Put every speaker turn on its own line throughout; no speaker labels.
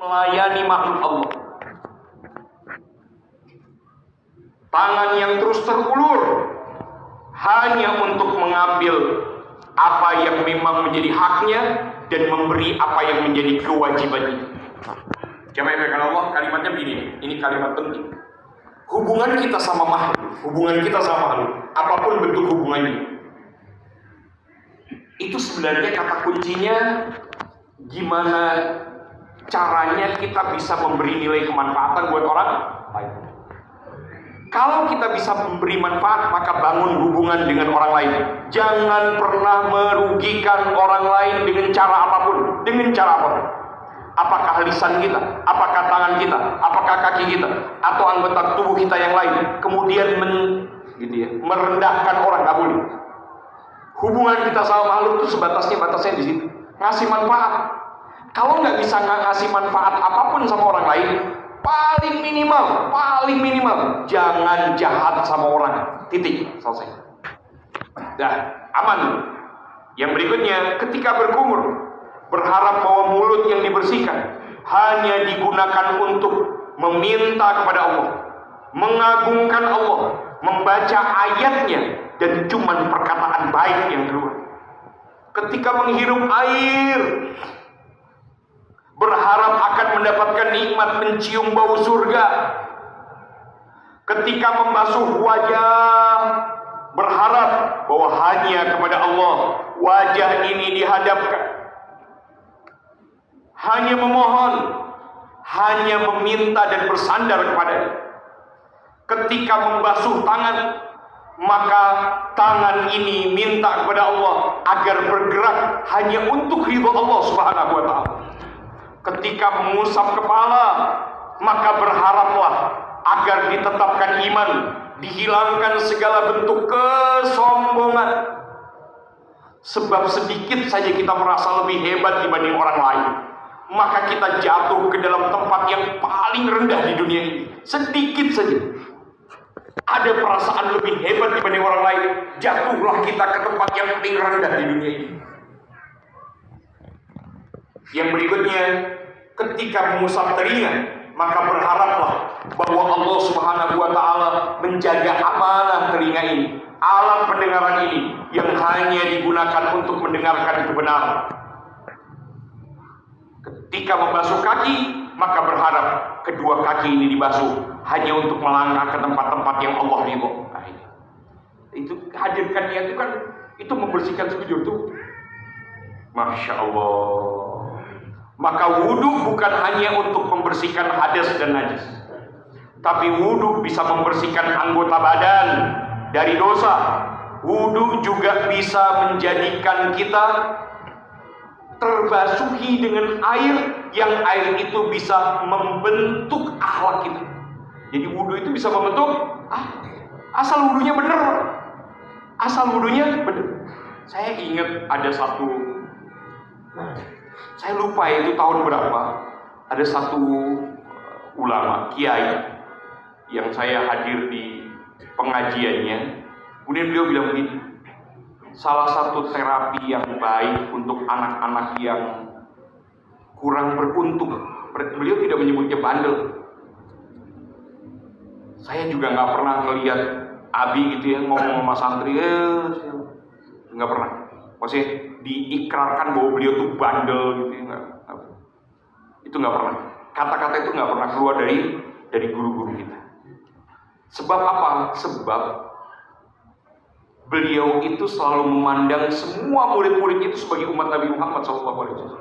melayani makhluk Allah. Tangan yang terus terulur hanya untuk mengambil apa yang memang menjadi haknya dan memberi apa yang menjadi kewajibannya. Jamaah yang Allah, kalimatnya begini, ini kalimat penting. Hubungan kita sama makhluk, apapun bentuk hubungannya, itu sebenarnya kata kuncinya gimana caranya kita bisa memberi nilai kemanfaatan buat orang lain. Kalau kita bisa memberi manfaat, maka bangun hubungan dengan orang lain. Jangan pernah merugikan orang lain dengan cara apapun. Apakah lisan kita, apakah tangan kita, apakah kaki kita, atau anggota tubuh kita yang lain. Kemudian merendahkan orang, nggak boleh. Hubungan kita sama makhluk itu batasnya di situ. Ngasih manfaat. Kalau nggak bisa ngasih manfaat apapun sama orang lain, paling minimal jangan jahat sama orang. Titik, selesai. Dah, aman. Yang berikutnya, ketika berkumur, berharap bahwa mulut yang dibersihkan hanya digunakan untuk meminta kepada Allah, mengagungkan Allah, membaca ayatnya, dan cuma perkataan baik yang keluar. Ketika menghirup air, berharap akan mendapatkan nikmat mencium bau surga. Ketika membasuh wajah, berharap bahwa hanya kepada Allah wajah ini dihadapkan. Hanya memohon, hanya meminta dan bersandar kepadanya. Ketika membasuh tangan, maka tangan ini minta kepada Allah agar bergerak hanya untuk ridho Allah Subhanahu wa ta'ala. Ketika mengusap kepala, maka berharaplah agar ditetapkan iman, dihilangkan segala bentuk kesombongan. Sebab sedikit saja kita merasa lebih hebat dibanding orang lain, maka kita jatuh ke dalam tempat yang paling rendah di dunia ini. Sedikit saja ada perasaan lebih hebat dibanding orang lain, jatuhlah kita ke tempat yang paling rendah di dunia ini. Yang berikutnya, ketika mengusap telinga, maka berharaplah bahwa Allah Subhanahu wa ta'ala menjaga amanah telinga ini, alat pendengaran ini yang hanya digunakan untuk mendengarkan kebenaran. Ketika membasuh kaki, maka berharap kedua kaki ini dibasuh hanya untuk melangkah ke tempat-tempat yang Allah ridho. Nah, itu hadirkan niat itu kan, itu membersihkan sekujur tubuh. Masya Allah. Maka wudhu bukan hanya untuk membersihkan hadas dan najis, tapi wudhu bisa membersihkan anggota badan dari dosa. Wudhu juga bisa menjadikan kita terbasuhi dengan air, yang air itu bisa membentuk akhlak kita. Jadi wudhu itu bisa membentuk asal wudhunya benar. Saya ingat ada satu, saya lupa itu tahun berapa, ada satu ulama, kiai, yang saya hadir di pengajiannya. Kemudian beliau bilang begini, salah satu terapi yang baik untuk anak-anak yang kurang beruntung, beliau tidak menyebutnya bandel. Saya juga nggak pernah melihat Abi gitu ya ngomong sama santri, nggak pernah. Maksudnya diikrarkan bahwa beliau tuh bandel gitu ya, itu nggak pernah. Kata-kata itu nggak pernah keluar dari guru-guru kita. Sebab apa? Sebab beliau itu selalu memandang semua murid-murid itu sebagai umat Nabi Muhammad SAW.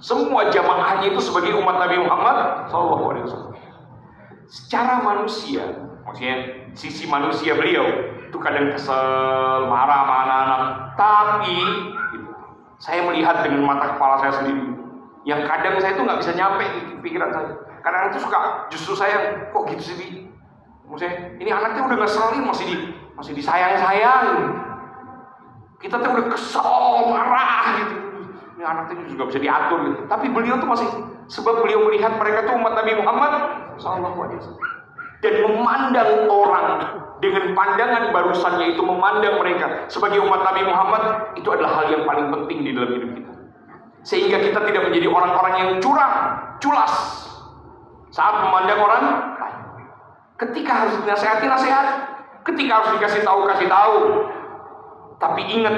Semua jamaahnya itu sebagai umat Nabi Muhammad SAW. Secara manusia, maksudnya sisi manusia beliau itu kadang kesel, marah sama anak-anak. Tapi saya melihat dengan mata kepala saya sendiri, yang kadang saya itu nggak bisa nyampe di pikiran saya. Kadang itu justru saya kok gitu sih. Maksudnya ini anaknya udah ngeselin, masih disayang-sayang. Kita tuh udah kesel, marah gitu. Ini anaknya juga bisa diatur gitu. Tapi beliau tuh masih, sebab beliau melihat mereka tuh umat Nabi Muhammad SAW. Dan memandang orang dengan pandangan barusannya itu, memandang mereka sebagai umat Nabi Muhammad, itu adalah hal yang paling penting di dalam hidup kita. Sehingga kita tidak menjadi orang-orang yang curang, culas saat memandang orang lain. Ketika harus dinasehati, nasihat. Ketika harus dikasih tahu, kasih tahu. Tapi ingat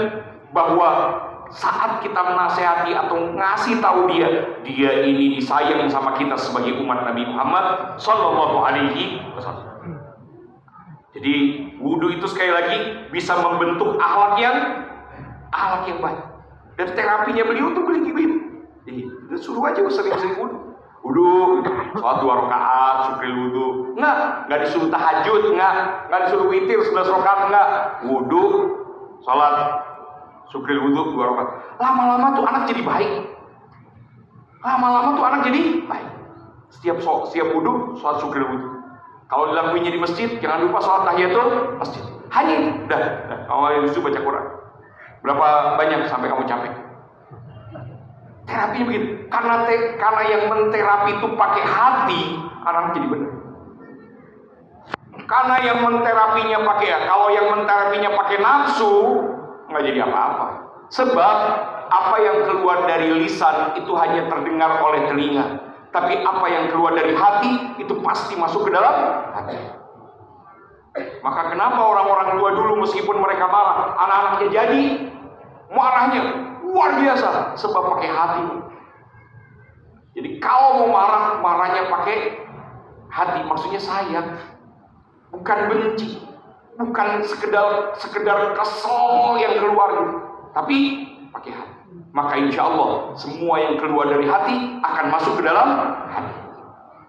bahwa saat kita menasehati atau ngasih tahu dia ini disayang sama kita sebagai umat Nabi Muhammad Sallallahu Alaihi Wasallam. Jadi wudhu itu sekali lagi bisa membentuk akhlak yang baik. Dan terapinya beliau tuh begitu. Jadi suruh aja sering-sering wudhu, sholat 2 rakaat, syukril wudhu. Nggak disuruh tahajud, nggak disuruh witir 11 rakaat, nggak. Wudhu, sholat, syukril wudhu 2 rakaat. Lama-lama tuh anak jadi baik. Setiap wudhu, sholat syukril wudhu. Kalau dilakuinnya di masjid, jangan lupa sholat tahiyatul masjid. Hanya itu, dah. Awalnya disuruh baca Quran. Berapa banyak sampai kamu capek? Terapi begitu. Karena yang menterapi itu pakai hati, anak jadi benar. Karena yang menterapinya kalau yang menterapinya pakai nafsu, nggak jadi apa-apa. Sebab apa yang keluar dari lisan itu hanya terdengar oleh telinga, tapi apa yang keluar dari hati itu pasti masuk ke dalam hati. Maka kenapa orang-orang tua dulu meskipun mereka marah, anak-anaknya jadi marahnya luar biasa, sebab pakai hati. Jadi kalau mau marah, marahnya pakai hati, maksudnya sayang, bukan benci, bukan sekedar kesel yang keluar gitu, tapi pakai hati. Maka insya Allah semua yang keluar dari hati akan masuk ke dalam hati.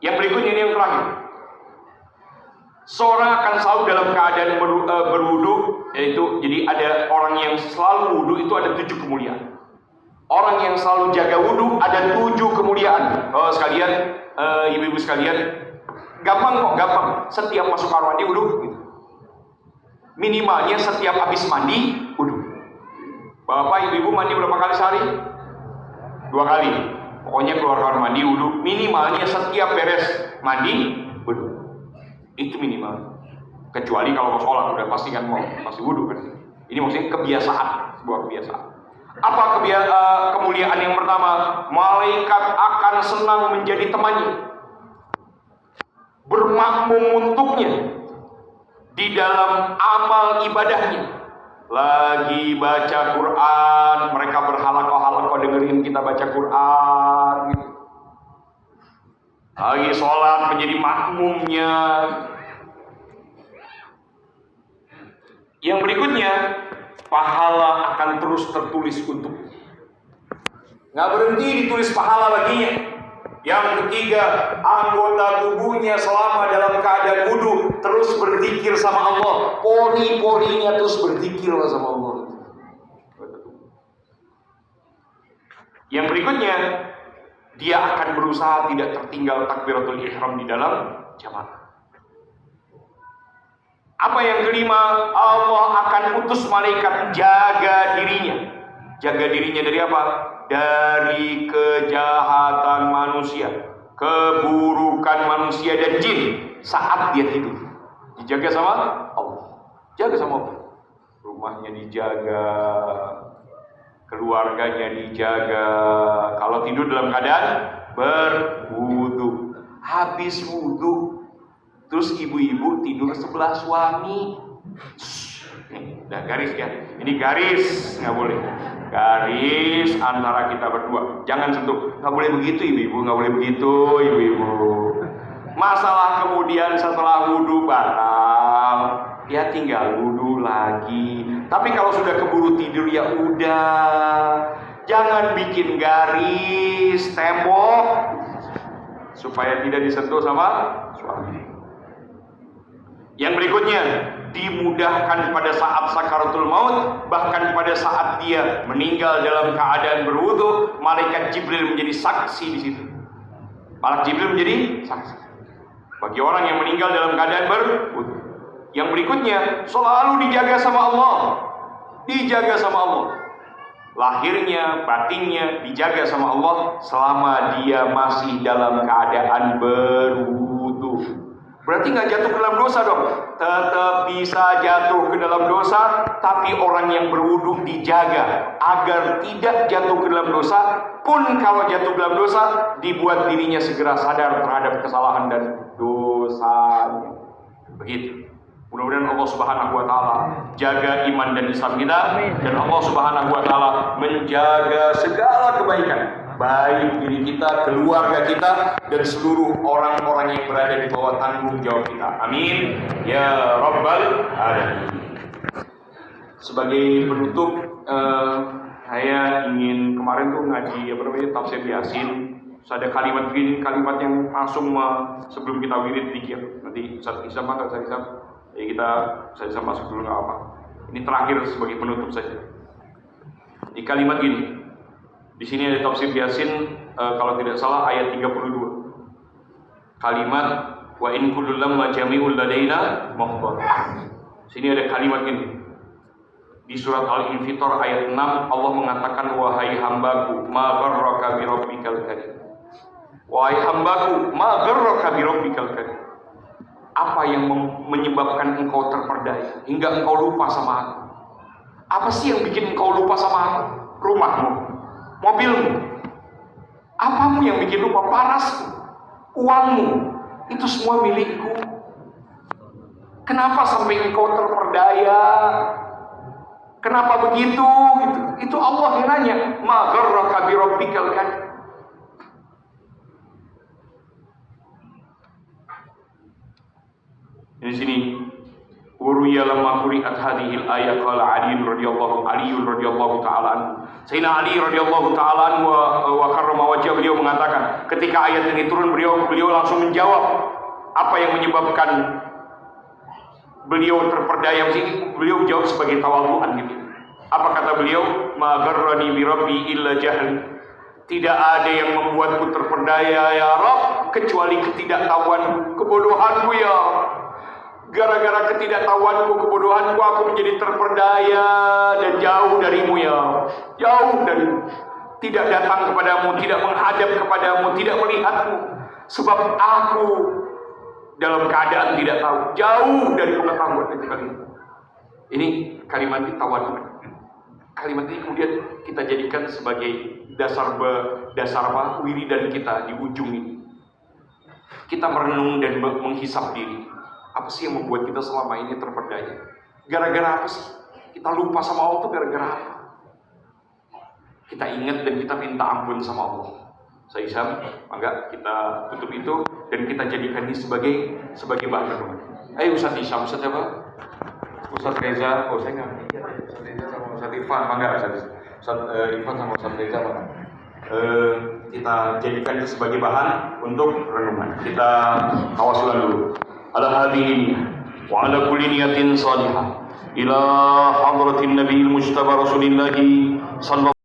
Yang berikutnya ini yang terakhir. Seorang akan selalu dalam keadaan berwudu, yaitu jadi ada orang yang selalu wudu itu ada 7 kemuliaan. Orang yang selalu jaga wudu ada 7 kemuliaan. Oh sekalian, ibu-ibu sekalian, gampang. Setiap masuk kamar mandi wudu, gitu. Minimalnya setiap habis mandi wudu. Bapak ibu-ibu mandi berapa kali sehari? 2 kali. Pokoknya keluar kamar mandi wudu. Minimalnya setiap beres mandi wudu. Itu minimal. Kecuali kalau mau sholat udah pasti kan pasti wudu kan. Ini maksudnya kebiasaan, sebuah kebiasaan. Apa kemuliaan yang pertama? Malaikat akan senang menjadi temannya, bermakmum untuknya di dalam amal ibadahnya. Lagi baca Quran, mereka berhalaqah-halaqah dengerin kita baca Quran gitu. Lagi sholat menjadi makmumnya. Yang berikutnya, pahala akan terus tertulis untuk. Nggak berhenti ditulis pahala baginya. Yang ketiga, anggota tubuhnya selama dalam keadaan wudu terus berzikir sama Allah. Pori-porinya terus berzikir sama Allah. Yang berikutnya, dia akan berusaha tidak tertinggal takbiratul ihram di dalam jamaah. Apa yang kelima? Allah akan utus malaikat jaga dirinya. Jaga dirinya dari apa? Dari kejahatan manusia, keburukan manusia dan jin saat dia tidur. Dijaga sama Allah. Jaga sama Allah. Rumahnya dijaga, keluarganya dijaga. Kalau tidur dalam keadaan berwudu, habis wudu, terus ibu-ibu tidur sebelah suami. Udah garis ya. Ini garis, nggak boleh. Garis antara kita berdua. Jangan sentuh. Nggak boleh begitu ibu-ibu, nggak boleh begitu ibu-ibu. Masalah kemudian setelah wudu batal, ya tinggal wudu lagi. Tapi kalau sudah keburu tidur ya udah. Jangan bikin garis tembok supaya tidak disentuh sama suami. Yang berikutnya, dimudahkan pada saat sakaratul maut, bahkan pada saat dia meninggal dalam keadaan berwudu, malaikat Jibril menjadi saksi di situ. Malaikat Jibril menjadi saksi bagi orang yang meninggal dalam keadaan berwudu. Yang berikutnya, selalu dijaga sama Allah. Dijaga sama Allah. Lahirnya, batinnya dijaga sama Allah selama dia masih dalam keadaan berwudu. Berarti nggak jatuh ke dalam dosa dong. Tetap bisa jatuh ke dalam dosa, tapi orang yang berwudu dijaga agar tidak jatuh ke dalam dosa pun kalau jatuh dalam dosa, dibuat dirinya segera sadar terhadap kesalahan dan dosanya. Begitu. Mudah-mudahan Allah Subhanahu wa taala jaga iman dan Islam kita, dan Allah Subhanahu wa taala menjaga segala kebaikan baik diri kita, keluarga kita, dan seluruh orang-orang yang berada di bawah tanggung jawab kita. Amin ya rabbal alamin. Sebagai penutup, saya ingin kemarin tuh ngaji tafsir Yasin. Ada kalimat begini, kalimat yang langsung sebelum kita wirid dikir. Nanti Ustaz Isam atau Ustaz Isam, ya saya masuk dulu nggak apa. Ini terakhir sebagai penutup saja. Di kalimat gini, di sini ada tafsir Yasin, kalau tidak salah ayat 32. Kalimat wa in kullul lamma jami'ul ladaina muhdhar. Sini ada kalimat gini. Di surat Al-Infitar ayat 6 Allah mengatakan, wahai hambaku, ma gharraka bi rabbikal karim. Wahai hambaku, ma gharraka bi rabbikal karim. Apa yang menyebabkan engkau terperdaya hingga engkau lupa sama aku? Apa sih yang bikin engkau lupa sama aku? Rumahmu, mobilmu. Apamu yang bikin lupa? Parasmu, uangmu, itu semua milikku. Kenapa sampai engkau terperdaya? Kenapa begitu? Itu Allah yang nanya. Ma gharraka bi rabbikal karim. Di sini Uruya lamma quri'at hadhil ayat qala Ali radhiyallahu ta'ala anhu. Sayyidina Ali radhiyallahu ta'ala anhu wa karrama wajah, beliau mengatakan ketika ayat ini turun, beliau langsung menjawab apa yang menyebabkan beliau terperdaya. Beliau jawab sebagai tawadhu'an gitu. Apa kata beliau? Ma gharrani bi rabbi illa jahl. Tidak ada yang membuatku terperdaya ya Rabb kecuali ketidaktahuan, kebodohanku ya. Gara-gara ketidaktahuanku, kebodohanku, aku menjadi terperdaya dan jauh darimu ya. Jauh darimu. Tidak datang kepadamu, tidak menghadap kepadamu, tidak melihatmu. Sebab aku dalam keadaan tidak tahu, jauh dari pengetahuan itu kalimat. Ini kalimat tawadhu. Kalimat ini kemudian kita jadikan sebagai dasar wiridan kita di ujung ini. Kita merenung dan menghisap diri. Apa sih yang membuat kita selama ini terperdaya? Gara-gara apa sih? Kita lupa sama Allah itu gara-gara apa? Kita ingat dan kita minta ampun sama Allah. Saya Isam, maka kita tutup itu dan kita jadikan ini sebagai bahan renungan. Ayo Ustaz Isam, Ustaz apa? Ustaz Reza, saya nggak. Ustaz Reza sama Ustaz Irfan, maka Ustaz Irfan sama Ustaz Reza, maka kita jadikan itu sebagai bahan untuk renungan. Kita tawasulan dulu. Ala hadhihi wa ala kulli niyatin salihah ila hadratin nabiyil mujtaba Rasulillah sallallahu